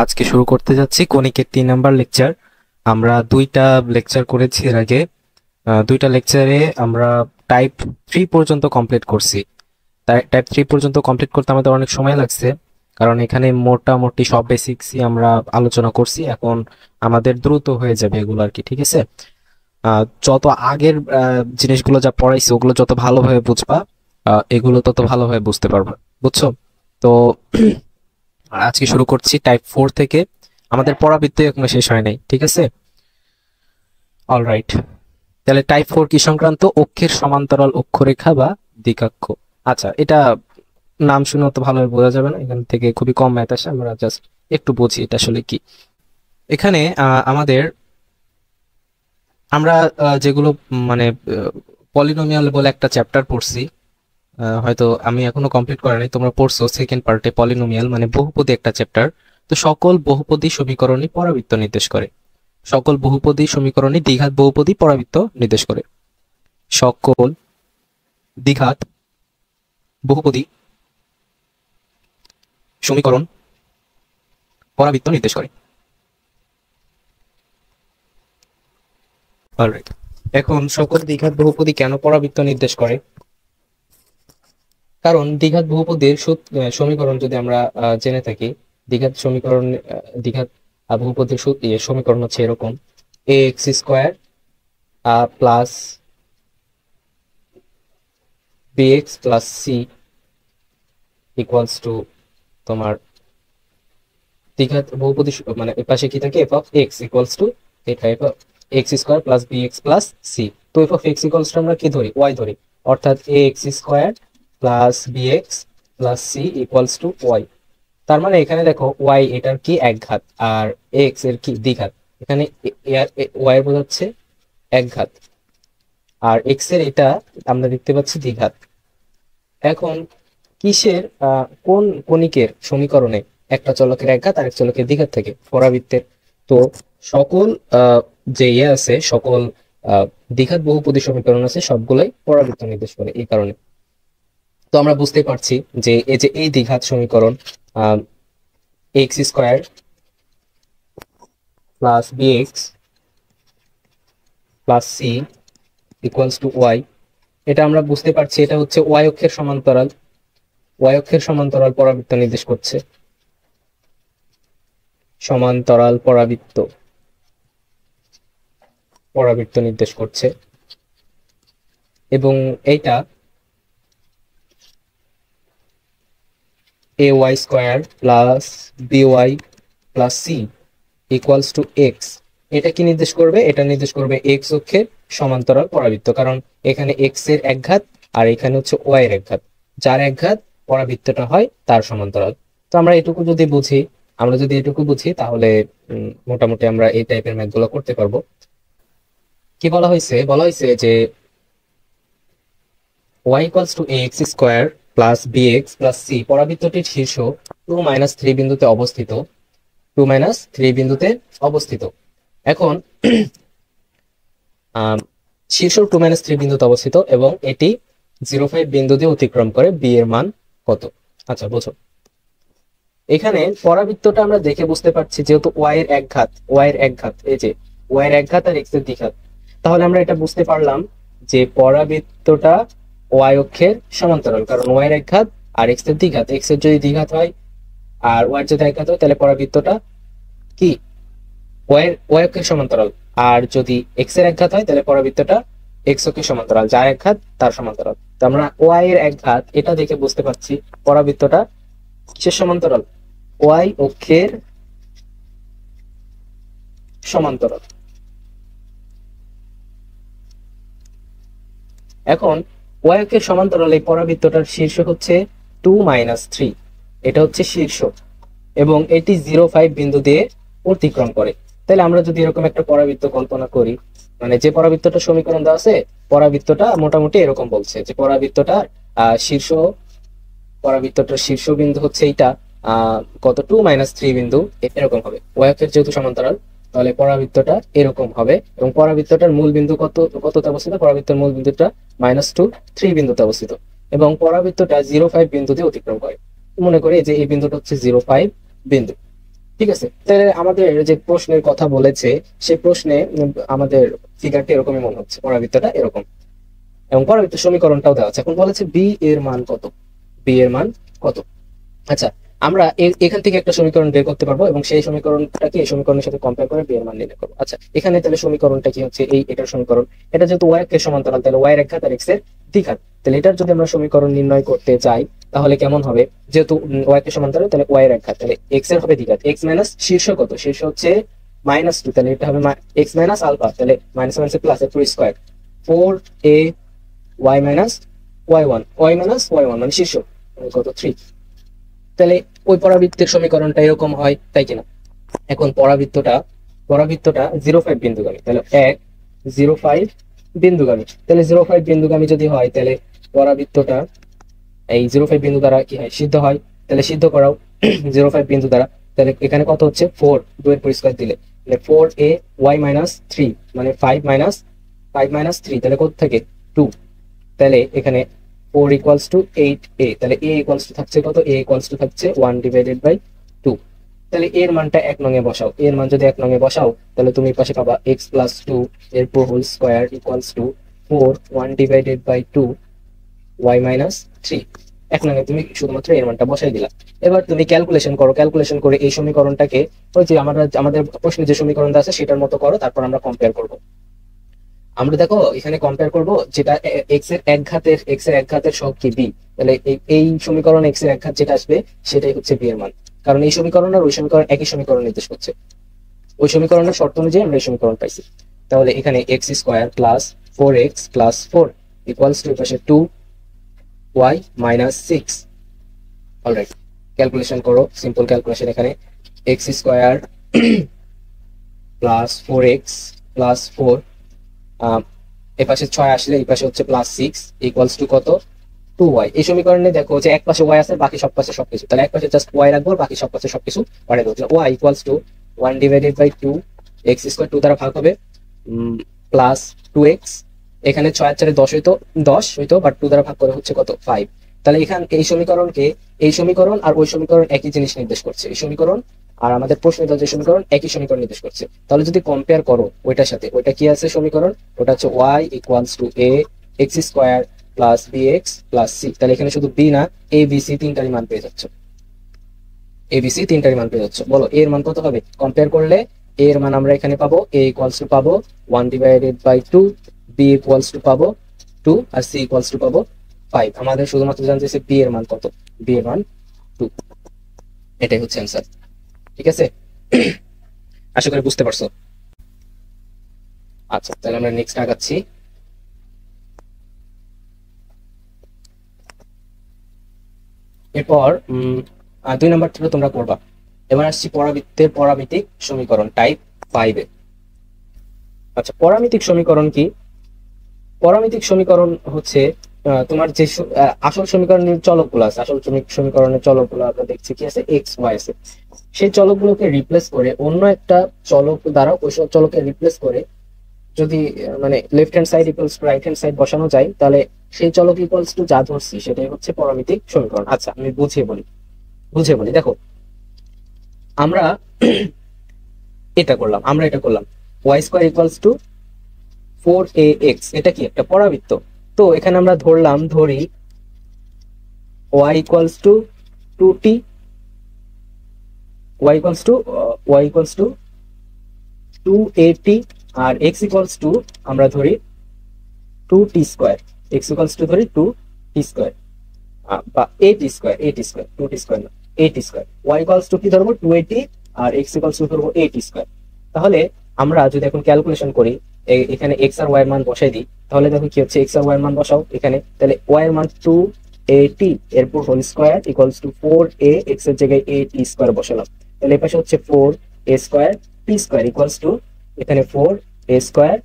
আজকে শুরু করতে যাচ্ছি কণিকের 3 নাম্বার লেকচার। আমরা দুইটা লেকচার করেছি এর আগে। দুইটা লেকচারে আমরা টাইপ 3 পর্যন্ত কমপ্লিট করছি। টাইপ 3 পর্যন্ত কমপ্লিট করতে আমাদের অনেক সময় লাগছে, কারণ এখানে মোটামুটি সব বেসিক্সই আমরা আলোচনা করছি। এখন আমাদের দ্রুত হয়ে যাবে এগুলো আর কি, ঠিক আছে? যত আগের জিনিসগুলো যা পড়াইছি ওগুলো যত ভালোভাবে বুঝবা, এগুলো তত ভালোভাবে বুঝতে পারবা, বুঝছো? তো আজকে শুরু করছি টাইপ 4 থেকে। আমাদের পড়াবৃত্তি এখনো শেষ হয় নাই, ঠিক আছে? অলরাইট, তাহলে টাইপ 4 কি সংক্রান্ত? অক্ষের সমান্তরাল অক্ষরেখা বা দ্বিঘাক্ষ। আচ্ছা, এটা নাম শুনে তো ভালোভাবে বোঝা যাবে না, এখান থেকে খুবই কম ম্যাথ আসে, আমরা জাস্ট একটু বুঝি এটা আসলে কি। এখানে আমরা যেগুলো মানে পলিনোমিয়াল বলে একটা চ্যাপ্টার পড়ছি, হয়তো আমি এখনো কমপ্লিট করা নাই, তোমরা পড়ছো সেকেন্ড পার্টে, পলিনোমিয়াল মানে বহুপদী একটা চ্যাপ্টার। তো সকল বহুপদী সমীকরণই পরাবৃত্ত নির্দেশ করে। সকল বহুপদী সমীকরণই দ্বিঘাত বহুপদী পরাবৃত্ত নির্দেশ করে। সকল দ্বিঘাত বহুপদী সমীকরণ পরাবৃত্ত নির্দেশ করে। অলরাইট, এখন সকল দ্বিঘাত বহুপদী কেন পরাবৃত্ত নির্দেশ করে? কারণ দ্বিঘাত বহুপদীর সমীকরণ যদি আমরা জেনে থাকি, দ্বিঘাত সমীকরণ দ্বিঘাত বহুপদীর সমীকরণ হচ্ছে এরকম: a x square plus B x plus C equals to তোমার দ্বিঘাত বহুপদী মানে এর পাশে কি থাকে, f of x equals to এটা f of x square plus B x plus c. তো f of x equals to আমরা কি ধরি, ওয়াই ধরি, অর্থাৎ a x square plus B x plus C equals to y. তার মানে এখানে দেখো ওয়াই এটার কি একঘাত আর এক্স এর কি দ্বিঘাত। এখানে ওয়াই এর বোঝাচ্ছে একঘাত আর এক্স এর এটা আমরা দেখতে পাচ্ছি দ্বিঘাত। এখন কিসের কোন কণিকের সমীকরণে একটা চলকের একঘাত আর এক চলকের দ্বিঘাত থাকে? পরাবৃত্তের। তো সকল যে আছে, সকল দ্বিঘাত বহুপদী সমীকরণ আছে, সবগুলোই পরাবৃত্ত নির্দেশ করে এই কারণে। তো আমরা বুঝতে পারছি যে এই যে এই দ্বিঘাত সমীকরণ X square plus B x plus C equals to Y, এটা আমরা বুঝতে পারছি এটা হচ্ছে ওয়াই অক্ষের সমান্তরাল। ওয়াই অক্ষের সমান্তরাল পরাবৃত্ত নির্দেশ করছে, সমান্তরাল পরাবৃত্ত পরাবৃত্ত নির্দেশ করছে। এবং এইটা a y square plus b y plus C equals to x, এটা কি নির্দেশ করবে? এটা নির্দেশ করবে এক্স অক্ষের সমান্তরাল পরাবৃত্ত, কারণ এখানে এক্স এর একঘাত আর এখানে হচ্ছে ওয়াই এর একঘাত, যার একঘাত পরাবৃত্তটা হয় তার সমান্তরাল। তো আমরা এটুকু যদি বুঝি, তাহলে মোটামুটি আমরা এই টাইপের ম্যাথগুলো করতে পারবো। কি বলা হয়েছে? বলা হয়েছে যে y equals two ax square plus bx plus c পরাবৃত্তটির শীর্ষ 2-3 বিন্দুতে অবস্থিত। 2-3 বিন্দুতে অবস্থিত। এখন শীর্ষ 2-3 বিন্দুতে অবস্থিত এবং এটি 0.5 বিন্দু দিয়ে অতিক্রম করে। b এর মান কত? আচ্ছা বোঝো, এখানে পরাবৃত্তটা আমরা দেখে বুঝতে পারছি, যেহেতু y এর একঘাত, এই যে y এর একঘাত আর x এর দ্বিঘাত, তাহলে আমরা এটা বুঝতে পারলাম যে পরাবৃত্তটা y অক্ষের সমান্তরাল, কারণ y এর একঘাত আর x এর দ্বিঘাত। x এর যদি দ্বিঘাত হয় আর y এর যদি একঘাত হয়, তাহলে পরাবৃত্তটা কি y অক্ষের সমান্তরাল। আর যদি x এর একঘাত হয়, তাহলে পরাবৃত্তটা x অক্ষের সমান্তরাল, যার একঘাত তার সমান্তরাল। তো আমরা y এর একঘাত এটা দেখে বুঝতে পারছি পরাবৃত্তটা কিসের সমান্তরাল? y অক্ষের সমান্তরাল। এখন y অক্ষের সমান্তরাল এই পরাবৃত্তটার শীর্ষ হচ্ছে 2-3, এটা হচ্ছে শীর্ষ, এবং এটি 0.5 বিন্দু দিয়ে অতিক্রম করে। তাহলে আমরা যদি এরকম একটা পরাবৃত্ত কল্পনা করি, মানে যে পরাবৃত্তটা সমীকরণ দেওয়া আছে, পরাবৃত্তটা মোটামুটি এরকম বলছে যে পরাবৃত্তটার শীর্ষ বিন্দু হচ্ছে এইটা কত, 2-3 বিন্দু এরকম হবে। y অক্ষের যেহেতু সমান্তরাল, তাহলে পরাবৃত্তটা এরকম হবে। এবং পরাবৃত্তটার মূল বিন্দু কততে অবস্থিত? পরাবৃত্তের মূল বিন্দুটা -2-3 বিন্দুতে অবস্থিত, এবং পরাবৃত্তটা 0.5 বিন্দু দিয়ে অতিক্রম করে। মনে করি যে এই বিন্দুটা হচ্ছে 0.5 বিন্দু। ঠিক আছে, তাহলে আমাদের যে প্রশ্নের কথা বলেছে সেই প্রশ্নে আমাদের ফিগারটা এরকমই মনে হচ্ছে, পরাবৃত্তটা এরকম, এবং পরাবৃত্ত সমীকরণটাও দেওয়া আছে। এখন বলেছে বি এর মান কত, বি এর মান কত। আচ্ছা, আমরা এখান থেকে একটা সমীকরণ বের করতে পারবো এবং সেই সমীকরণটাকে এই সমীকরণের সাথে কম্পেয়ার করে বি এর মান নির্ণয় করবো। আচ্ছা, এখানে তাহলে সমীকরণটা কি হচ্ছে, এটার সমীকরণ, এটা যেহেতু ওয়াই এর সমান্তরাল, তাহলে ওয়াই এর এক ঘাত আর এক্স এর দ্বিঘাত, তাহলে এটার যদি আমরা সমীকরণ নির্ণয় করতে চাই তাহলে কেমন হবে, যেহেতু ওয়াই এর সমান্তরাল তাহলে ওয়াই এর এক ঘাত, তাহলে এক্স এর হবে দ্বিঘাত, এক্স মাইনাস শীর্ষ কত, শীর্ষ হচ্ছে -2, তাহলে এটা হবে এক্স মাইনাস আলফা, তাহলে মাইনাস মাইনাস প্লাস এর square, 4a Y minus Y 1, Y minus Y 1 মানে শীর্ষ, কত 3। তাহলে ওই পরাবৃত্তের সমীকরণটা এরকম হয়, তাই কিনা। এখন পরাবৃত্তটা 0,5 বিন্দুগামী, তাহলে 0,5 বিন্দুগামী, তাহলে 0,5 বিন্দুগামী যদি হয় তাহলে পরাবৃত্তটা এই 0,5 বিন্দু দ্বারা কি হয়, সিদ্ধ হয়, তাহলে সিদ্ধ করাও 0,5 বিন্দু দ্বারা, তাহলে এখানে কত হচ্ছে 4, 2 এর পরিষ্কার দিলে 4a ওয়াই মাইনাস 3 মানে 5 মাইনাস 3, তাহলে কত থাকে 2, তাহলে এখানে 4 ইকুয়ালস টু 8a, তাহলে a ইকুয়ালস টু থাকছে কত, a ইকুয়ালস টু থাকছে 1/2। তাহলে এর মানটা 1 নং এ বসাও, এর মান যদি 1 নং এ বসাও তাহলে তুমি পাশে পাবা x প্লাস 2 এর whole square equals to 4 1/2 y minus 3। 1 নং এ তুমি শুধুমাত্র এর মানটা বসাই দিলা। এবার তুমি ক্যালকুলেশন করো, ক্যালকুলেশন করে এই সমীকরণটাকে ওই যে আমাদের প্রশ্নে যে সমীকরণটা আছে সেটার মতো করো, তারপর আমরা কম্পেয়ার করব। আমরা দেখো এখানে কম্পেয়ার করব যেটা এক্স এর এক ঘাতের সহগ কি বি, তাহলে এই সমীকরণ এক্স এর এক ঘাত যেটা আসবে সেটাই হচ্ছে বি এর মান, কারণ এই সমীকরণ আর ওই সমীকরণ একই সমীকরণ নির্দেশ করছে, ওই সমীকরণের শর্ত অনুযায়ী আমরা এই সমীকরণ পাইছি। তাহলে এখানে x square plus 4x plus 4 equals to পাশে 2y মাইনাস 6। অলরাইট, ক্যালকুলেশন করো, সিম্পল ক্যালকুলেশন, এখানে x square plus 4x plus 4, এই পাশে 6 আসলে এই পাশে হচ্ছে প্লাস 6 ইকুয়ালস টু কত 2y। এই সমীকরণে দেখো যে এক পাশে y আছে, বাকি সব পাশে সবকিছু, তাহলে এক পাশে জাস্ট y রাখবো, বাকি সব পাশে সবকিছু বাড়িয়ে দেবো। y equals two 1/2 x square 2 দ্বারা ভাগ হবে প্লাস 2x, এখানে 6 আর 4 10 হইতো বাট 2 দ্বারা ভাগ করে হচ্ছে কত 5। তাহলে এখান এই সমীকরণ আর ওই সমীকরণ একই জিনিস নির্দেশ করছে, এই সমীকরণ আর আমাদের প্রশ্নে যে সমীকরণ একই সমীকরণ নির্দেশ করছে। তাহলে যদি কম্পেয়ার করো ওইটার সাথে, ওইটা কি আছে সমীকরণ, ওটা হচ্ছে y equals to a x square plus bx plus c, তাহলে এখানে শুধু b না a b c তিনটারই মান পেয়ে যাচ্ছে, a b c তিনটারই মান পেয়ে যাচ্ছে। বলো এর মান কত হবে, কম্পেয়ার করলে এর মান আমরা এখানে পাবো a ইকুয়ালস টু পাবো 1/2, b ইকুয়ালস টু পাবো 2 আর c ইকুয়ালস টু পাবো 5। আমাদের শুধুমাত্র জানতে চাইছে b এর মান কত, b এর মান 2, এটাই হচ্ছে অ্যান্সার। ঠিক আছে, আশা করি বুঝতে পারছো। আচ্ছা, তাহলে আমরা নেক্সট আগাচ্ছি। এরপর 2 নাম্বার থেকে তোমরা করবা। এবার আসছি পরামিতিক সমীকরণ টাইপ 5 এ। আচ্ছা, পরামিতিক সমীকরণ কি, পরামিতিক সমীকরণ হচ্ছে তোমার যে আসল সমীকরণের চলকগুলো আছে, আসল সমীকরণের চলকগুলো আমরা দেখছি কি আছে এক্স ওয়াই আছে, সেই চলকগুলোকে রিপ্লেস করে অন্য একটা চলক দ্বারা ওই সব চলককে রিপ্লেস করে যদি মানে left hand side equals to right hand side বসানো যায় তাহলে সেই চলক ইকুয়ালস টু যা ধরছি সেটাই হচ্ছে পরামিতিক সমীকরণ। আচ্ছা, আমি বুঝিয়ে বলি দেখো, আমরা এটা করলাম y square equals two 4ax, এটা কি একটা পরাবৃত্ত। তো এখানে আমরা ধরি y equals to 2t, y equals to 2at আর x ইকুয়ালস টু আমরা ধরি 2t square, x equals two ধরি 2t স্কয়ার বা at স্কয়ার 2t স্কয়ার না at square, y equals to কি ধরবো 2at আর x ইকুয়ালস টু ধরবো at স্কয়ার। তাহলে আমরা যদি এখন ক্যালকুলেশন করি, এখানে x আর y এর মান বসাই দিই, তাহলে দেখো কি হচ্ছে, x আর y এর মান বসাও এখানে, তাহলে y এর মান 2at এরপর whole square equals to 4a, x এর জায়গায় at স্কয়ার বসালাম, তাহলে এই পাশে হচ্ছে 4a square t square equals two এখানে 4a স্কয়ার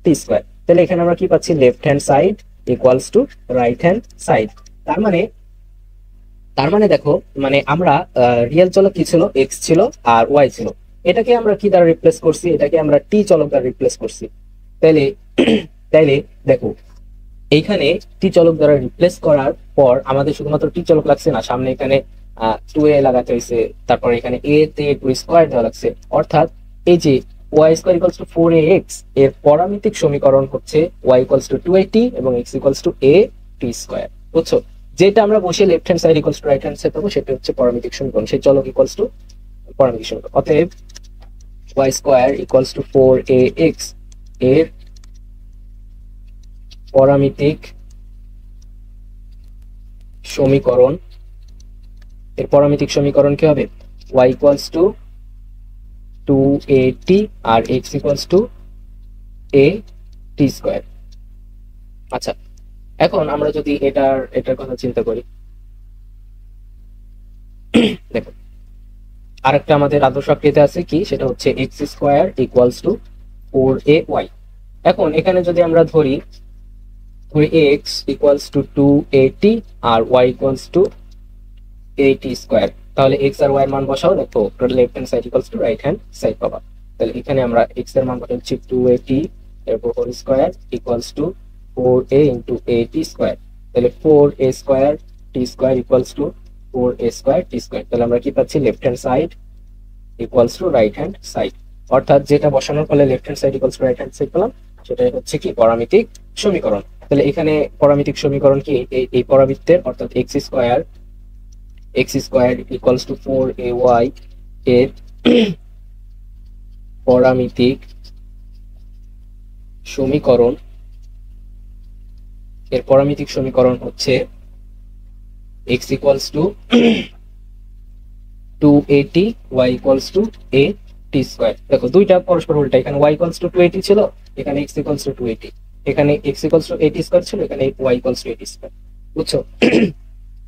t স্কয়ার। তাহলে এখানে আমরা কি পাচ্ছি, left hand side equals to right hand side. তার মানে দেখো, মানে আমরা রিয়েল চলক কি ছিল, x ছিল আর y ছিল, এটাকে আমরা কি দ্বারা রিপ্লেস করছি, এটাকে আমরা t চলক দ্বারা রিপ্লেস করছি। তাইলে দেখো এইখানে টি চলক দ্বারা রিপ্লেস করার পর আমাদের শুধুমাত্র টি চলক লাগছে না, সামনে এখানে 2a লাগাতে হয়েছে, তারপর এখানে a তে 2 স্কয়ার দেওয়া লাগছে, অর্থাৎ এই যে y square equals two 4ax এর পরামিতিক সমীকরণ হচ্ছে y ইকুয়ালস টু 2at এবং x equals to a t square. বুঝছো? যেটা আমরা বসে left hand side equals to right hand side পাবো সেটা হচ্ছে পরামিতিক সমীকরণ, সেই চলক ইকুয়ালস টু পরামিতিক সমীকরণ। অতএব y square equals two 4ax এর পরামিতিক সমীকরণ, এর পরামিতিক সমীকরণ কি হবে? y ইকুয়ালস টু 2at আর x equals to a t square. আচ্ছা, এখন আমরা যদি এটার কথা চিন্তা করি, দেখো আরেকটা আমাদের আদর্শ আকৃতি আছে কি, সেটা হচ্ছে x square equals to 4ay। এখন এখানে যদি আমরা ধরি x ইকুয়ালস টু 2at আর y equals to at square, তাহলে x আর y এর মান বসাও, দেখো left hand side equals to right hand side পাবা। তাহলে এখানে আমরা x এর মান বসাচ্ছি 2at এরপর whole square equals to 4a into at square, তাহলে 4a square t square equals to 4a square t square. তাহলে আমরা কি পাচ্ছি? Left hand side equals to right hand side, অর্থাৎ যেটা বসানোর ফলে left hand side equals to right hand side পেলাম, সেটাই হচ্ছে কি পরামিতিক সমীকরণ। তাহলে এখানে পরামিতিক সমীকরণ কি, এই পরাবৃত্তের অর্থাৎ x square equals to 4ay এর পরামিতিক সমীকরণ, এর পরামিতিক সমীকরণ হচ্ছে x equals to 2at y equals to a t square. দেখো দুইটা পরস্পর উল্টা, এখানে y ইকুয়ালস টু 2at ছিল, এখানে x ইকুয়ালস টু 2at, এখানে x equals to at square ছিল, এখানে y equals to at square. বুঝছো?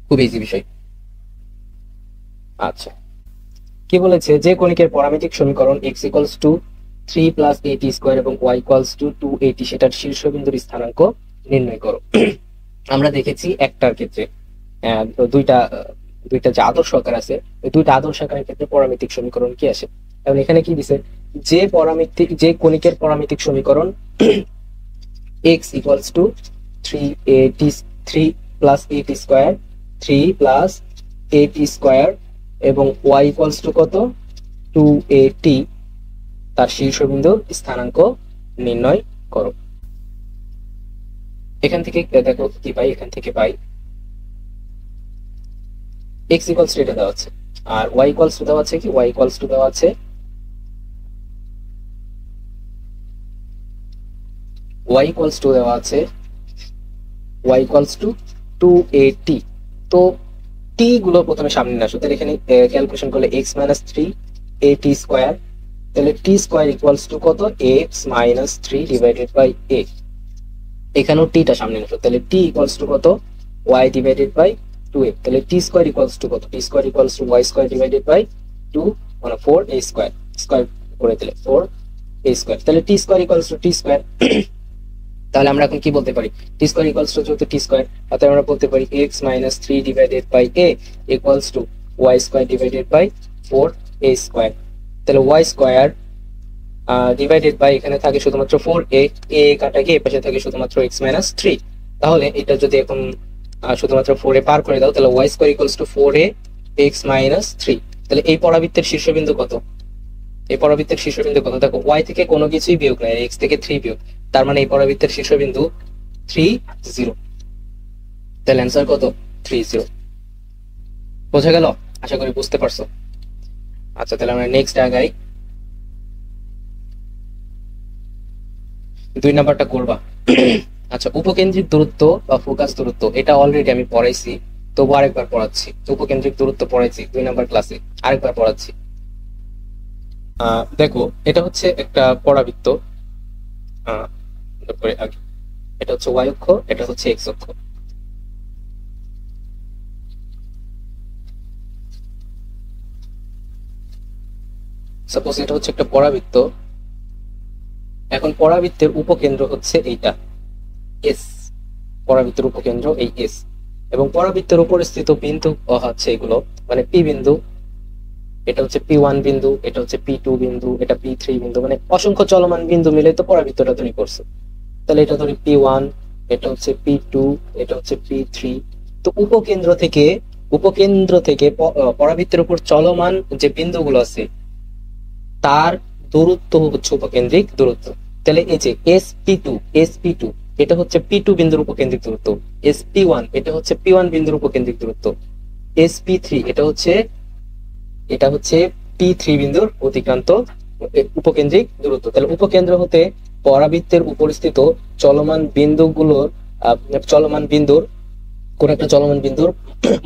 খুব ইজি বিষয়। আচ্ছা, কি বলেছে? যে কণিকের পরামিতিক সমীকরণ x equals two 3 plus at square এবং y ইকুয়ালস টু 2at সেটার শীর্ষবিন্দুর স্থানাঙ্ক নির্ণয় করো। আমরা দেখেছি একটার ক্ষেত্রে দুইটা যে আদর্শ আকার আছে, ওই দুইটা আদর্শ আকারের ক্ষেত্রে পরামিতিক সমীকরণ কি আসে। এবং এখানে কি দিছে? যে কণিকের পরামিতিক সমীকরণ x equals two 3 plus at square, 3 plus at square এবং y ইকুয়ালস টু কত? 2at, তার শীর্ষবিন্দুর স্থানাঙ্ক নির্ণয় করো। এখান থেকে দেখো কি পাই, এখান থেকে পাই x ইকুয়ালস টু এটা দেওয়া আছে, আর y ইকুয়ালস টু দেওয়া আছে কি, y ইকুয়ালস টু দেওয়া আছে y ইকুয়ালস টু দেওয়া আছে y ইকুয়ালস টু 2at। তো t গুলো প্রথমে সামনে নিয়ে আসো, তাহলে এখানে ক্যালকুলেশন করলে x মাইনাস 3at স্কয়ার, তাহলে t স্কয়ার ইকুয়ালস টু কত? x minus 3 divided by a। এখানেও t টা সামনে নিয়ে আসো, তাহলে t ইকুয়ালস টু কত? y divided by 2a। তাহলে t স্কয়ার ইকুয়ালস টু কত? t square equals to y square divided by 2 মানে 4a স্কয়ার, স্কয়ার করে দিলে 4a স্কয়ার। তাহলে t square equals to t square. তাহলে আমরা এখন কি বলতে পারি? t স্কয়ার ইকুয়ালস টু যেহেতু t স্কয়ার, তাহলে আমরা বলতে পারি x minus 3 divided by a equals to y square divided by 4a square. তাহলে y স্কয়ার ডিভাইডেড বাই এখানে থাকে শুধুমাত্র 4a, a কাটা গিয়ে পাশে থাকে শুধুমাত্র x মাইনাস 3। তাহলে এটা যদি এখন শুধুমাত্র 4a পার করে দাও, তাহলে y square equals to 4a x minus 3। তাহলে এই পরাবৃত্তের শীর্ষবিন্দু কত? এই পরাবৃত্তের শীর্ষবিন্দু কত? দেখো y থেকে কোনো কিছুই বিয়োগ নাই, x থেকে 3 বিয়োগ, তার মানে এই পরাবৃত্তের শীর্ষবিন্দু 30। তাহলে অ্যান্সার কত? 30। বোঝা গেল? আশা করি বুঝতে পারছো। আচ্ছা, তাহলে আমরা নেক্সট আগাই। 2 নাম্বারটা করবা। আচ্ছা, উপকেন্দ্রিক দূরত্ব বা ফোকাস দূরত্ব, এটা অলরেডি আমি পড়াইছি, তবু আরেকবার পড়াচ্ছি। উপকেন্দ্রিক দূরত্ব পড়াইছি 2 নাম্বার ক্লাসে, আরেকবার পড়াচ্ছি। দেখো এটা হচ্ছে একটা পরাবৃত্ত, এটা হচ্ছে y অক্ষ, এটা হচ্ছে x অক্ষ। সাপোজ এটা হচ্ছে একটা পরাবৃত্ত। এখন পরাবৃত্তের উপকেন্দ্র হচ্ছে এইটা s, পরাবৃত্তের উপকেন্দ্র এই s, এবং পরাবৃত্তের উপরে স্থিত বিন্দু হচ্ছে এগুলো মানে p বিন্দু, এটা হচ্ছে p1 বিন্দু, এটা হচ্ছে p2 বিন্দু, এটা p3 বিন্দু, মানে অসংখ্য চলমান বিন্দু মিলে তো পরাবৃত্তটা তৈরি করছে। তাহলে এটা ধরি p1, এটা হচ্ছে p2, এটা হচ্ছে p3। তো উপকেন্দ্র থেকে উপকেন্দ্র থেকে পরাবৃত্তের উপর চলমান যে বিন্দুগুলো আছে তার দূরত্ব হচ্ছে উপকেন্দ্রিক দূরত্ব। তাহলে এই যে SP2 এটা হচ্ছে P2 বিন্দুর উপকেন্দ্রিক দূরত্ব, SP1 এটা হচ্ছে P1 বিন্দুর উপকেন্দ্রিক দূরত্ব, SP3 এটা হচ্ছে P3 বিন্দুর অতিক্রান্ত উপকেন্দ্রিক দূরত্ব। তাহলে উপকেন্দ্র হতে পরাবৃত্তের উপরিস্থিত চলমান বিন্দুগুলোর কোন একটা চলমান বিন্দুর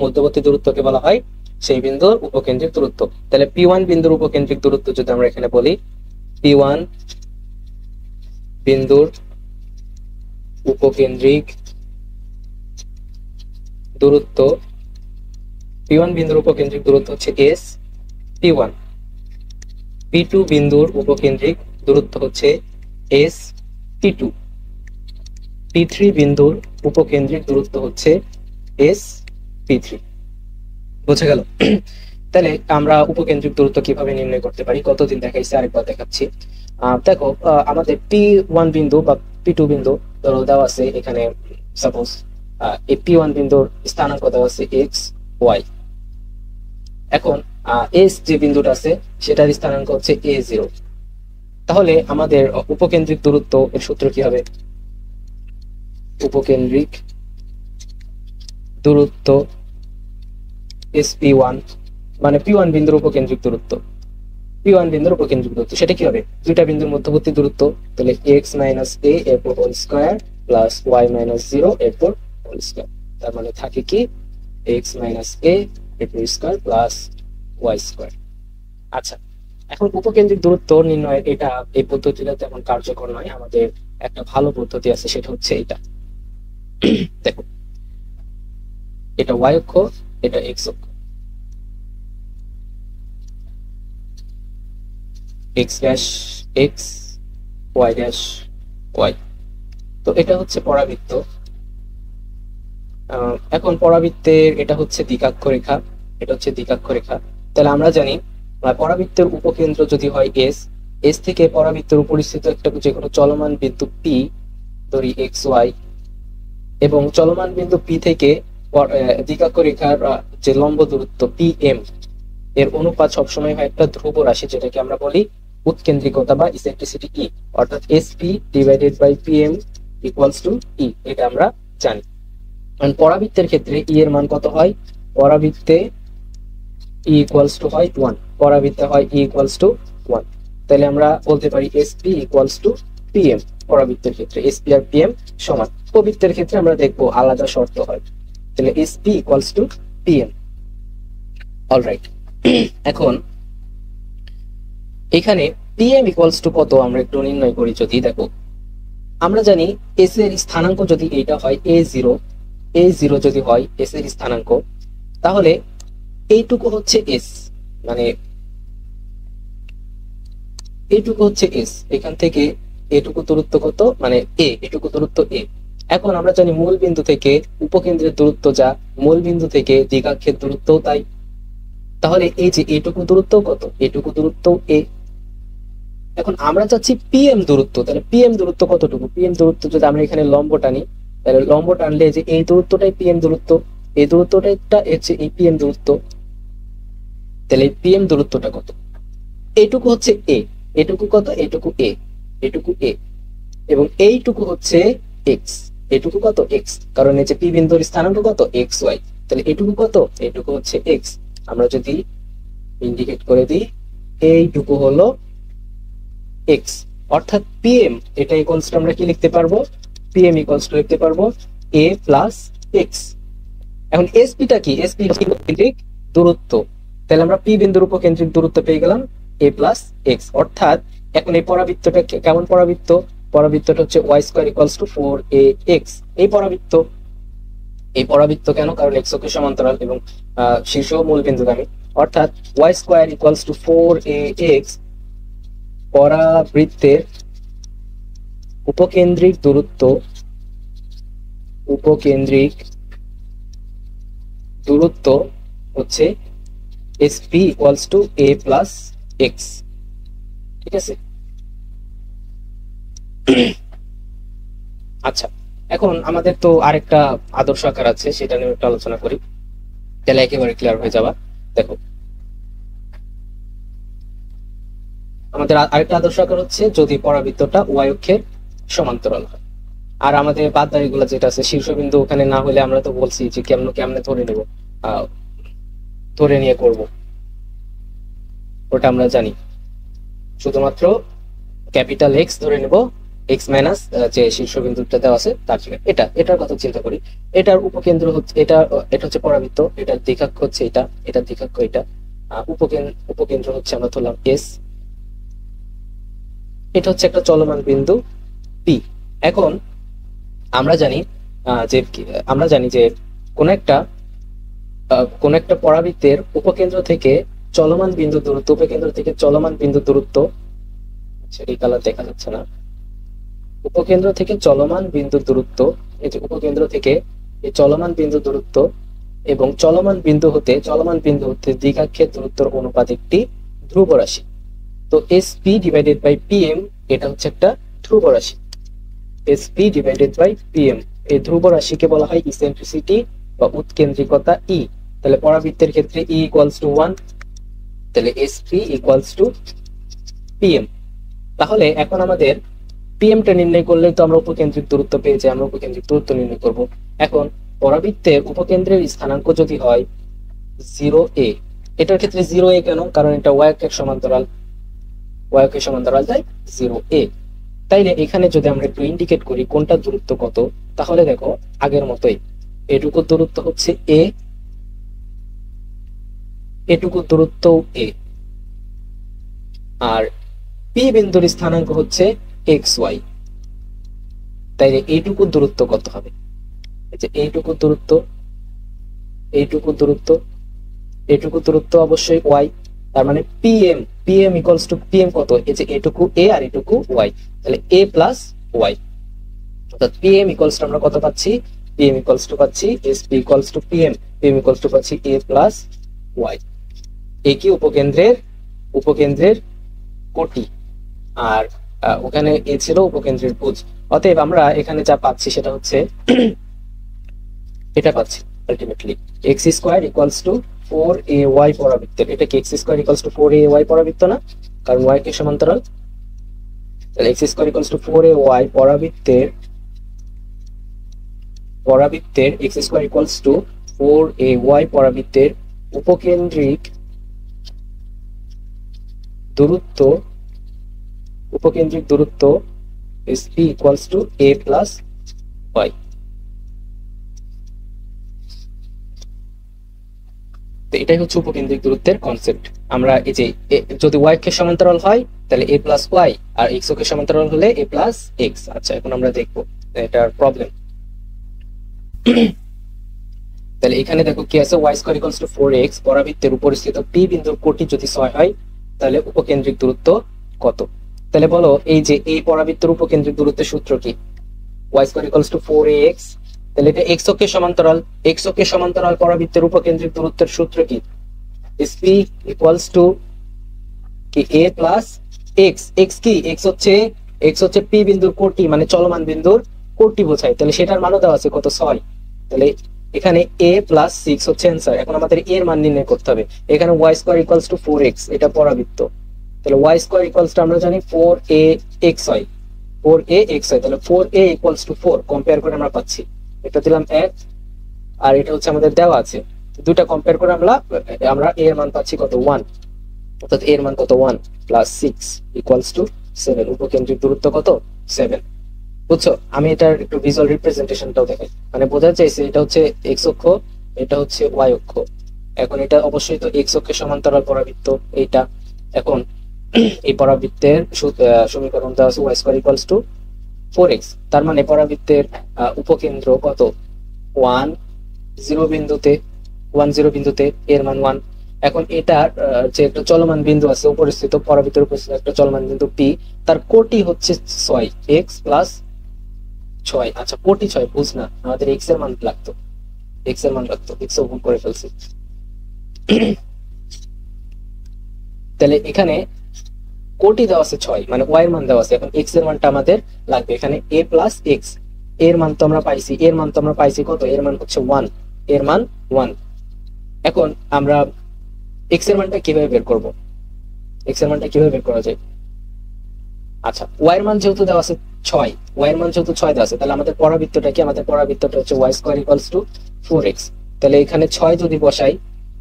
মধ্যবর্তী দূরত্বকে বলা হয় সেই বিন্দুর উপকেন্দ্রিক দূরত্ব। তাহলে P1 বিন্দুর উপকেন্দ্রিক দূরত্ব যদি আমরা এখানে বলি, P1 বিন্দুর উপকেন্দ্রিক দূরত্ব হচ্ছে SP1, P2 বিন্দুর উপকেন্দ্রিক দূরত্ব হচ্ছে SP2, P3 বিন্দুর উপকেন্দ্রিক দূরত্ব হচ্ছে SP3। বোঝা গেল? তাহলে আমরা উপকেন্দ্রিক দূরত্ব কিভাবে নির্ণয় করতে পারি, কতদিন দেখাইছি আরেকবার দেখাচ্ছি। দেখো, আমাদের P1 বিন্দু বা P2 বিন্দু ধরো দেওয়া আছে এখানে, সাপোজ এই P1 বিন্দুর স্থানাঙ্ক দেওয়া আছে XY। এখন S যে বিন্দুটা আছে সেটার স্থানাঙ্ক হচ্ছে A0। তাহলে আমাদের উপকেন্দ্রিক দূরত্ব এর সূত্র কি হবে? উপকেন্দ্রিক দূরত্ব SP1 মানে P1 বিন্দুর উপকেন্দ্রিক দূরত্ব, সেটা কি হবে? দুইটা বিন্দুর মধ্যবর্তী দূরত্ব। তাহলে x - a এরপর হোল স্কয়ার প্লাস y - 0 এরপর হোল স্কয়ার। তার মানে থাকে কি x - a এরপর স্কয়ার প্লাস y স্কয়ার। আচ্ছা, এখন উপকেন্দ্রিক দূরত্ব নির্ণয়ের এই পদ্ধতিটা তেমন কার্যকর নয়। আমাদের একটা ভালো পদ্ধতি আছে, সেটা হচ্ছে এটা। দেখো, এটা y অক্ষ, এটা x অক্ষ, x dash x, y dash y। তো এটা হচ্ছে পরাবৃত্ত। এখন পরাবৃত্তের এটা হচ্ছে দিকাক্ষ রেখা, তাহলে আমরা জানি পরাবৃত্তের উপকেন্দ্র যদি হয় S থেকে পরাবৃত্তের উপরিস্থিত একটা যে কোনো চলমান বিন্দু P ধরি XY, এবং চলমান বিন্দু P থেকে দিকাক্ষ রেখার যে লম্ব দূরত্ব PM এর অনুপাত সবসময় হয় একটা ধ্রুব রাশি, যেটাকে আমরা বলি উৎকেন্দ্রিকতা বা ইসেন্ট্রিসিটি E, অর্থাৎ SP/PM = E। এটা আমরা জানি। পরাবৃত্তের ক্ষেত্রে E এর মান কত হয়? পরাবৃত্তে E = হয় 1, E = 1। তাহলে আমরা বলতে পারি SP = PM। পরাবৃত্তের ক্ষেত্রে SP আর PM সমান। প্রবৃত্তের ক্ষেত্রে আমরা দেখবো আলাদা শর্ত হয়। তাহলে SP = PM। অলরাইট, এখন এখানে PM = কত আমরা একটু নির্ণয় করি। যদি দেখো, আমরা জানি S এর স্থানাঙ্ক যদি এটা হয় A0 যদি হয় S এর স্থানাঙ্ক, তাহলে এইটুকু হচ্ছে S, মানে এইটুকু হচ্ছে S। এখান থেকে এটুকু দূরত্ব কত? মানে এটুকু দূরত্ব A। এখন আমরা জানি মূল বিন্দু থেকে উপকেন্দ্রের দূরত্ব যা, মূল বিন্দু থেকে দিগাক্ষের দূরত্ব তাই। তাহলে এই যে এটুকু দূরত্ব কত? এটুকু দূরত্ব A। এখন আমরা চাচ্ছি PM দূরত্ব। তাহলে PM দূরত্ব কতটুকু? PM দূরত্ব যদি আমরা এখানে লম্ব টানি, তাহলে লম্ব টানলে যে এই দূরত্বটাই PM দূরত্ব, এই দূরত্বটা হচ্ছে এই PM দূরত্ব। তাহলে PM দূরত্বটা কত? এইটুকু হচ্ছে A, এটুকু কত? এটুকু A, এবং এইটুকু হচ্ছে X, এটুকু কত? X, কারণ এই যে P বিন্দুর স্থানাঙ্ক কত? XY। তাহলে এটুকু কত? এটুকু হচ্ছে X। আমরা যদি ইন্ডিকেট করে দিই, এইটুকু হলো X, অর্থাৎ PM এটা ইকুয়ালস টু আমরা কি লিখতে পারবো? PM ইকুয়ালস টু লিখতে পারবো A + X। এখন SP টা কি? SP কেন্দ্রিক দূরত্ব। তাহলে আমরা P বিন্দুর উপকেন্দ্রিক দূরত্ব পেয়ে গেলাম A + X। অর্থাৎ এখন এই পরাবৃত্তটা কেমন পরাবৃত্ত? পরাবৃত্তটা হচ্ছে y² = 4ax। এই পরাবৃত্ত কেন? কারণ x অক্ষের সমান্তরাল এবং শীর্ষ মূল বিন্দুগামী, অর্থাৎ y² = 4ax। পরাবৃত্তের উপকেন্দ্রিক দূরত্ব হচ্ছে SP = A + X। ঠিক আছে? আচ্ছা, এখন আমাদের তো আরেকটা আদর্শ আকার আছে, সেটা নিয়ে একটু আলোচনা করি। তাহলে একেবারে ক্লিয়ার হয়ে যাবা। দেখো আমাদের আরেকটা আদর্শ আকার হচ্ছে যদি পরাবৃত্তটা ওয়াই অক্ষের সমান্তরাল হয়। আর আমাদের বাদবাকি গুলো যেটা আছে শীর্ষবিন্দু ওখানে না হলে আমরা তো বলছি যে কেমনে কেমনে ধরে নেব, ধরে নিয়ে করব, ওটা আমরা জানি। শুধুমাত্র ক্যাপিটাল এক্স ধরে নেব, এক্স মাইনাস যে শীর্ষবিন্দুটা দেওয়া আছে তার জন্য। এটার কথা চিন্তা করি। এটার উপকেন্দ্র হচ্ছে এটা হচ্ছে পরাবৃত্ত, এটার দ্বিঘাক্ষ হচ্ছে এটার দ্বিঘাক্ষ এটা। উপকেন্দ্র হচ্ছে আমরা ধরলাম এস। এটা হচ্ছে একটা চলমান বিন্দু পি। এখন আমরা জানি যে কোন একটা পরাবৃত্তের উপকেন্দ্র থেকে চলমান বিন্দু দূরত্ব, উপকেন্দ্র থেকে চলমান বিন্দু দূরত্ব, এই কালার দেখা যাচ্ছে না, উপকেন্দ্র থেকে চলমান বিন্দু দূরত্ব, এই যে উপকেন্দ্র থেকে এই চলমান বিন্দু দূরত্ব এবং চলমান বিন্দু হতে দ্বিঘাক্ষের দূরত্বের অনুপাত একটি ধ্রুব রাশি। তো এসপি ডিভাইডেড বাই পিএম এটা হচ্ছে একটা ধ্রুব রাশি। এসপি ডিভাইডেড বাই পিএম এই ধ্রুব রাশিকে বলা হয় ইসেন্ট্রিসিটি বা উৎকেন্দ্রিকতা ই। তাহলে পরাবৃত্তের ক্ষেত্রে ই ইকুয়ালস টু 1, তাহলে এসপি ইকুয়ালস টু পিএম। তাহলে এখন আমাদের পিএমটা নির্ণয় করলে তো আমরা উপকেন্দ্রিক দূরত্ব পেয়ে যাই, আমরা উপকেন্দ্রিক দূরত্ব নির্ণয় করব। এখন পরাবৃত্তের উপকেন্দ্রের স্থানাঙ্ক যদি হয় 0a, এটার ক্ষেত্রে 0a কেন? কারণ এটা ওয়াই অক্ষের সমান্তরাল, তাই 0a। তাইলে এখানে যদি আমরা একটু ইন্ডিকেট করি কোনটা দূরত্ব কত, তাহলে দেখো আগের মতোই এটুকু দূরত্ব হচ্ছে a, এটুকু দূরত্ব a, আর পি বিন্দুর স্থানাঙ্ক হচ্ছে xy। তাইলে এইটুকু দূরত্ব কত হবে? এই যে এইটুকু দূরত্ব অবশ্যই y। তার মানে পিএম ইকুয়ালস টু পিএম কত? এই যে এটুকু a আর এটুকু y, তাহলে a প্লাস y। অর্থাৎ পিএম ইকুয়ালস টু আমরা কত পাচ্ছি? পিএম ইকুয়ালস টু পাচ্ছি SP equals to PM equals to পাচ্ছি a প্লাস y। এ কি উপকেন্দ্রের কোটি, আর ওখানে এ ছিল উপকেন্দ্রের ভুজ। অতএব আমরা এখানে যা পাচ্ছি সেটা হচ্ছে এটা পাচ্ছি ultimately x square equals to 4ay পরাবৃত্তের। এটা কি x square equals to 4ay পরাবৃত্ত না? কারণ y কে সমান্তরাল। তাহলে x square equals to 4ay পরাবৃত্তের x square equals to 4ay পরাবৃত্তের উপকেন্দ্রিক দূরত্ব SP equals to a plus y। এটাই হচ্ছে উপকেন্দ্রিক দূরত্বের কনসেপ্ট। আমরা এই যে যদি y কে সমান্তরাল হয় তাহলে a প্লাস y, আর x কে সমান্তরাল হলে a প্লাস x। আচ্ছা, এখন আমরা দেখবো এটার প্রবলেম। তাহলে এখানে দেখো কি আছে, y square equals two 4x পরাবৃত্তের উপর স্থিত p বিন্দুর কোটি যদি 6 হয় তাহলে উপকেন্দ্রিক দূরত্ব কত? তাহলে বলো এই যে এই পরাবৃত্তের উপকেন্দ্রিক দূরত্বের সূত্র কি? y square equals two 4ax। তাহলে এটা x অক্ষের সমান্তরাল পরাবৃত্তের উপকেন্দ্রিক দূরত্বের সূত্র কি? sp ইকুয়ালস টু কি a প্লাস x। x কি? x হচ্ছে p বিন্দুর কোটি, মানে চলমান বিন্দুর কোটি বোঝায়। তাহলে সেটার মানও দেওয়া আছে কত? 6। তাহলে এখানে a প্লাস 6 হচ্ছে অ্যান্সার। এখন আমাদের এর মান নির্ণয় করতে হবে। এখানে y square equals two 4x, এটা পরাবৃত্ত। তাহলে y স্কয়ার ইকুয়ালস টু আমরা জানি 4ax হয়, তাহলে 4a ইকুয়ালস টু 4 কম্পেয়ার করে আমরা পাচ্ছি এটা দিলাম 1, আর এটা হচ্ছে আমাদের দেওয়া আছে। দুটো কম্পেয়ার করে আমরা এর মান পাচ্ছি কত? 1। অর্থাৎ এর মান কত? 1 প্লাস 6 ইকুয়ালস টু 7। উপকেন্দ্রিক দূরত্ব কত? 7। বুঝছো? আমি এটার একটু ভিজুয়াল রিপ্রেজেন্টেশনটাও দেখাই, মানে বোঝা যাচ্ছে এটা হচ্ছে x অক্ষ, এটা হচ্ছে y অক্ষ। এখন এটা অবশ্যই তো x অক্ষের সমান্তরাল পরাবৃত্ত এইটা। এখন এই পরাবৃত্তের সমীকরণ দেওয়া আছে y square equals two 4x। তার মানে পরাবৃত্তের উপকেন্দ্র কত? 1 0 বিন্দুতে এর মান 1। এখন এটা যে একটা চলমান বিন্দু আছে উপস্থিত পরাবৃত্তের উপস্থিত একটা চলমান বিন্দু p, তার কোটি হচ্ছে 6, x প্লাস 6। আচ্ছা, কোটি 6 বুঝ না, আমাদের x এর মান লাগতো, x ও ভুল করে ফেলছি। তাহলে এখানে কোটি দেওয়া আছে 6, মানে y এর মান দেওয়া আছে। এখন x এর মানটা আমাদের লাগবে। এখানে a প্লাস x, এর মান তো আমরা পাইছি কত? এর মান হচ্ছে 1, এর মান 1। এখন আমরা এক্স এর মানটা কিভাবে বের করব, এক্স এর মানটা কিভাবে বের করা যায়? আচ্ছা, ওয়াই এর মান যেহেতু দেওয়া আছে 6, ওয়াই এর মান যেহেতু 6 দেওয়া আছে, তাহলে আমাদের পরাবৃত্তটা কি? আমাদের পরাবৃত্তটা হচ্ছে y square equals two 4x। তাহলে এখানে 6 যদি বসাই,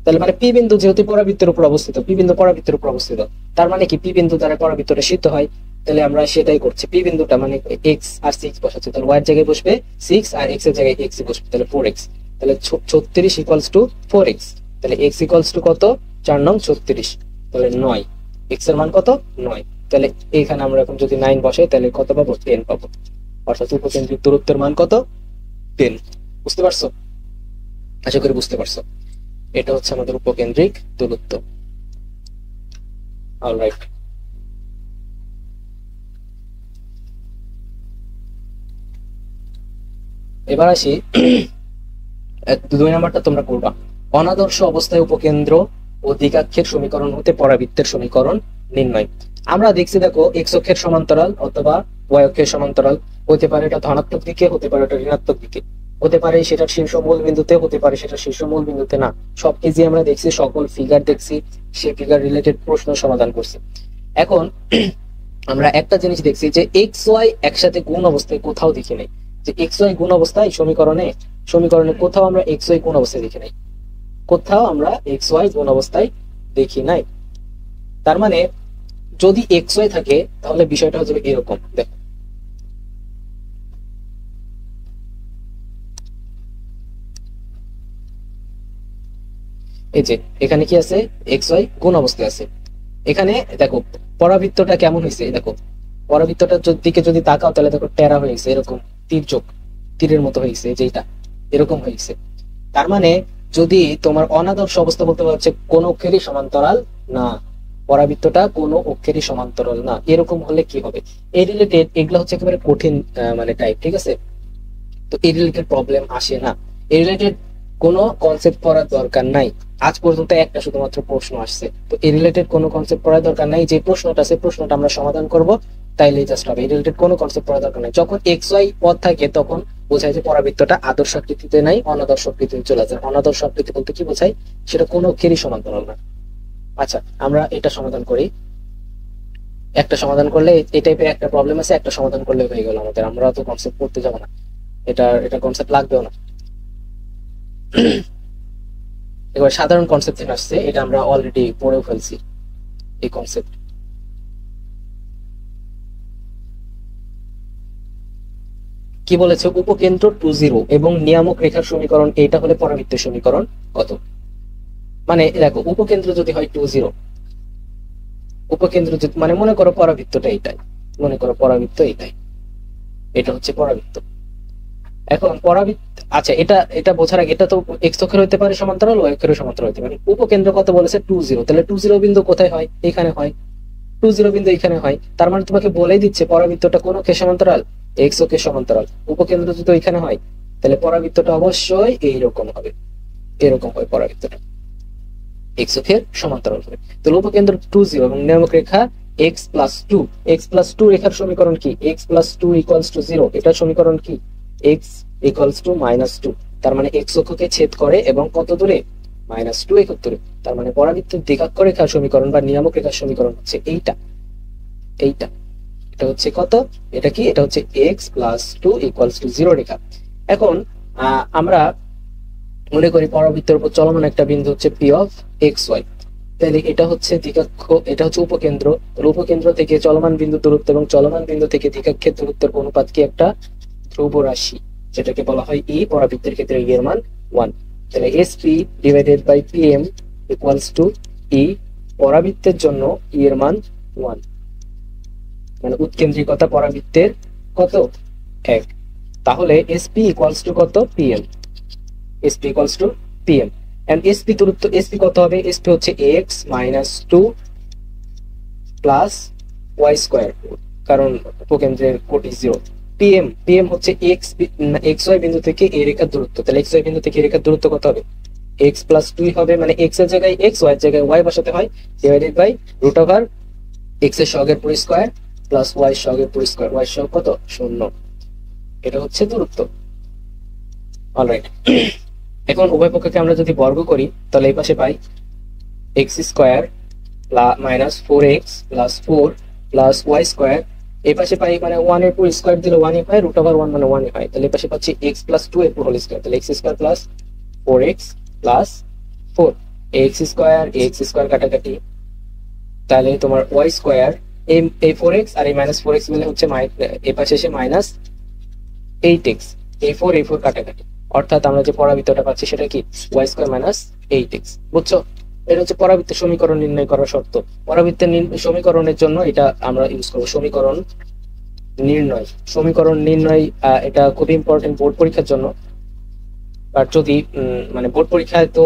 তাহলে মানে পি বিন্দু যেহেতু পরাবৃত্তের উপর অবস্থিত, পি বিন্দু পরাবৃত্তের উপর অবস্থিত, তার মানে কি পি বিন্দু দ্বারা পরাবৃত্তটা সিদ্ধ হয়। তাহলে আমরা সেটাই করছি, পি বিন্দুটা মানে x আর 6 বসাচ্ছি, তাহলে y এর জায়গায় বসবে 6 আর x এর জায়গায় x বসবে, তাহলে 4x। তাহলে 36 ইকুয়ালস টু 4x। তাহলে x ইকুয়ালস টু কত? 4 নং 36, তাহলে 9। x এর মান কত? 9। তাহলে এখানে আমরা এখন যদি 9 বসাই তাহলে কত পাবো? 10 পাবো। অর্থাৎ উপকেন্দ্রিক দূরত্বের মান কত? 10। বুঝতে পারছো? আশা করি বুঝতে পারছো। এটা হচ্ছে আমাদের উপকেন্দ্রিক দূরত্ব। অলরাইট, এবার আসি 2 নাম্বারটা তোমরা করবা। অনাদর্শ অবস্থায় উপকেন্দ্র ও দ্বিঘাক্ষের সমীকরণ হতে পরাবৃত্তের সমীকরণ নির্ণয়। আমরা দেখছি, দেখো এক্স অক্ষের সমান্তরাল অথবা ওয়াই অক্ষের সমান্তরাল হতে পারে, এটা ধনাত্মক দিকে, হতে পারে এটা ঋণাত্মক দিকে, হতে পারে সেটা শীর্ষ মূল বিন্দুতে, হতে পারে সেটা শীর্ষ মূল বিন্দুতে না। সব কিছু আমরা দেখছি, সকল ফিগার দেখছি, সেই ফিগার রিলেটেড প্রশ্ন সমাধান করছি। এখন আমরা একটা জিনিস দেখছি যে এক্স ওয়াই একসাথে গুণ অবস্থায় কোথাও দেখি নাই, যে এক্স ওয়াই গুণ অবস্থায় সমীকরণে কোথাও আমরা এক্স ওয়াই গুণ অবস্থায় দেখি নাই, কোথাও আমরা এক্স ওয়াই গুণ অবস্থায় দেখি নাই। তার মানে যদি এক্স ওয়াই থাকে তাহলে বিষয়টা হচ্ছে এরকম, দেখো এই যে এখানে কি আছে? এক্স ওয়াই গুণ অবস্থায় আছে। এখানে দেখো পরাবৃত্তটা কেমন হয়েছে, দেখো পরাবৃত্তটার দিকে যদি তাকাও তাহলে দেখো টেরা হয়েছে, এরকম তীর্যক, তীরের মতো হয়েছে, যেটা এরকম হয়েছে। তার মানে যদি তোমার অনাদর্শ অবস্থা বলতে হচ্ছে কোন অক্ষেরই সমান্তরাল না, পরাবৃত্তটা কোন অক্ষেরই সমান্তরাল না, এরকম হলে কি হবে? এই রিলেটেড এগুলা হচ্ছে একেবারে কঠিন মানে টাইপ, ঠিক আছে? তো এই রিলেটেড প্রবলেম আসে না, এই রিলেটেড কোনো কনসেপ্ট পড়ার দরকার নাই। আজ পর্যন্ত একটা শুধুমাত্র প্রশ্ন আসছে, তো এই রিলেটেড কোনো কনসেপ্ট পড়ার দরকার নাই। যে প্রশ্নটা আছে প্রশ্নটা আমরা সমাধান করব, তাইলেই জাস্ট হবে। এই রিলেটেড কোনো কনসেপ্ট পড়ার দরকার নাই। যখন এক্স ওয়াই পদ থাকে তখন বোঝায় যে পরাবৃত্তটা আদর্শ আকৃতিতে নাই, অনাদর্শ আকৃতিতে চলে যায়। অনাদর্শ আকৃতি বলতে কি বোঝায়? সেটা কোনো অক্ষেরই সমান্তরাল না। আচ্ছা, আমরা এটা সমাধান করি। একটা সমাধান করলে এই টাইপের একটা প্রবলেম আছে, একটা সমাধান করলে হয়ে গেল আমাদের। আমরা তো কনসেপ্ট পড়তে যাবো না, এটা কনসেপ্ট লাগবেও না। এবার সাধারণ কনসেপ্ট যেটা আসছে এটা আমরা অলরেডি পড়েও ফেলছি। এই কনসেপ্ট কি বলেছে? উপকেন্দ্র 2 এবং নিয়ামক রেখার সমীকরণ এইটা হলে পরাবৃত্তের সমীকরণ কত? মানে দেখো উপকেন্দ্র যদি হয় 2, উপকেন্দ্র যদি মানে মনে করো পরাবৃত্তটা এইটাই, মনে করো পরাবৃত্ত এইটাই, এটা হচ্ছে পরাবৃত্ত। এখন পরাবৃত্ত, আচ্ছা এটা বোঝার আগে এটা তো এক্স অক্ষের হতে পারে সমান্তরাল, ওয়াই অক্ষের সমান্তরাল হতে পারে। উপকেন্দ্র কত বলেছে? 2, তাহলে 2 বিন্দু কোথায় হয়? এখানে হয়। 2 বিন্দু এখানে হয়, তার মানে তোমাকে বলেই দিচ্ছে পরাবৃত্তটা কোন অক্ষের সমান্তরাল? এক্স অক্ষের সমান্তরাল। উপকেন্দ্র যদি এখানে হয় তাহলে পরাবৃত্তটা অবশ্যই এইরকম হবে, এরকম হয় পরাবৃত্তটা, এক্স অক্ষের সমান্তরাল হবে। তাহলে উপকেন্দ্র 2 এবং নিয়ামক রেখা x+2 রেখার সমীকরণ কি? x+2 = 0। এটার সমীকরণ কি? x = -2। তার মানে x অক্ষকে ছেদ করে এবং কত দূরে? -2 একক দূরে। তার মানে পরাবৃত্তের দ্বিঘাক্ষ রেখার সমীকরণ বা নিয়ামক রেখার সমীকরণ হচ্ছে এইটা, এইটা। এটা হচ্ছে কত? এটা কি? এটা হচ্ছে x+2 = 0 রেখা। এখন আমরা মনে করি পরাবৃত্তের উপর চলমান একটা বিন্দু হচ্ছে P(x,y), তাহলে এটা হচ্ছে দ্বিঘাক্ষ, এটা হচ্ছে উপকেন্দ্র। উপকেন্দ্র থেকে চলমান বিন্দু দূরত্ব এবং চলমান বিন্দু থেকে দ্বিঘাক্ষের দূরত্বের অনুপাত কি? একটা ধ্রুব রাশি, যেটাকে বলা হয় E। পরাবৃত্তের ক্ষেত্রে E এর মান 1। তাহলে SP/PM = E। পরাবৃত্তের জন্য E এর মান 1, মানে উৎকেন্দ্রিকতা পরাবৃত্তের কত? 1। তাহলে SP = কত? PM। SP = PM। and SP দূরত্ব, SP কত হবে? SP হচ্ছে x-2 প্লাস y², কারণ উপকেন্দ্রের কোটি 0। PM হচ্ছে xy বিন্দু থেকে এই রেখার দূরত্ব। তাহলে xy বিন্দু থেকে এই রেখার দূরত্ব কত হবে? x+2 হবে, মানে x এর জায়গায় x, y এর জায়গায় y বসাতে হয়, ডিভাইডেড বাই √x এর সহগের পুরো স্কয়ার প্লাস y এর সহগের পুরো স্কয়ার। y এর সহগ কত? 0। এটা হচ্ছে দূরত্ব। অলরাইট, এখন উভয় পক্ষকে আমরা যদি বর্গ করি তাহলে এই পাশে পাই x square minus 4x plus 4 plus y square, এই পাশে পাই মানে 1 এর পুরো স্কোয়ার দিলে 1 হয়, √1 মানে 1 হয়, তাহলে এই পাশে পাচ্ছি x প্লাস 2 এর পুরো হোল স্কোয়ার, তাহলে x square plus 4x plus 4, x square কাটাকাটি, তাহলে তোমার ওয়াই স্কোয়ার এই 4x আর এই মাইনাস 4x মিলে হচ্ছে এই পাশে এসে মাইনাস 8x, এই 4 কাটাকাটি, অর্থাৎ আমরা যে পরাবৃত্তটা পাচ্ছি সেটা কি ওয়াই স্কোয়ার মাইনাস 8x। বুঝছো? এটা হচ্ছে পরাবৃত্তের সমীকরণ নির্ণয় করার শর্ত। পরাবৃত্তের সমীকরণের জন্য এটা আমরা ইউজ করবো, সমীকরণ নির্ণয়। এটা খুবই ইম্পর্টেন্ট বোর্ড পরীক্ষার জন্য। আর যদি মানে বোর্ড পরীক্ষায় তো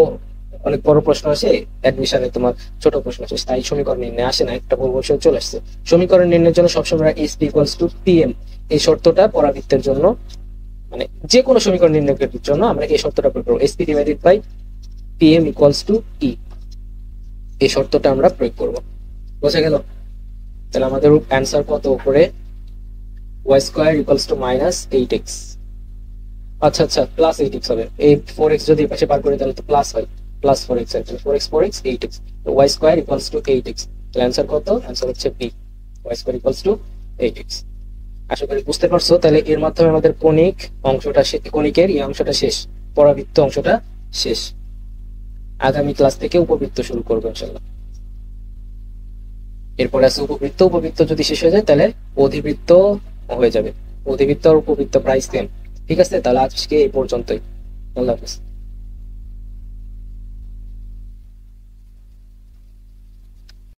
অনেক বড় প্রশ্ন আসে, অ্যাডমিশনে তোমার ছোট প্রশ্ন আসে, তাই সমীকরণ নির্ণয় আসে না, একটা বড় বিষয় চলে আসছে। সমীকরণ নির্ণয়ের জন্য সবসময় SP = PM এই শর্তটা পরাবৃত্তের জন্য, মানে যে কোনো সমীকরণ নির্ণয়ের জন্য আমরা এই শর্তটা প্রয়োগ করবো, SP / PM = E, এই শর্তটা আমরা প্রয়োগ করব। বোঝা গেল? তাহলে আমাদের অ্যান্সার কত উপরে y স্কয়ার = -8x। আচ্ছা প্লাস 8x হবে, এই 4x যদি পাশে পার করি তাহলে তো প্লাস হয়, প্লাস 4x হয়, 4x 8x, তো y স্কয়ার = 8x। তাহলে অ্যান্সার কত? অ্যান্সার হচ্ছে B, y স্কয়ার = 8x। আশা করি বুঝতে পারছো। তাহলে এর মাধ্যমে আমাদের কণিকের এই অংশটা শেষ, পরাবৃত্ত অংশটা শেষ। আগামী ক্লাস থেকে উপবৃত্ত শুরু করবো ইনশাআল্লাহ। এরপরে আছে উপবৃত্ত যদি শেষ হয়ে যায় তাহলে অধিবৃত্ত হয়ে যাবে। অধিবৃত্ত আর উপবৃত্ত প্রায় সেম। ঠিক আছে, তাহলে আজকে এই পর্যন্তই। আল্লাহ হাফেজ।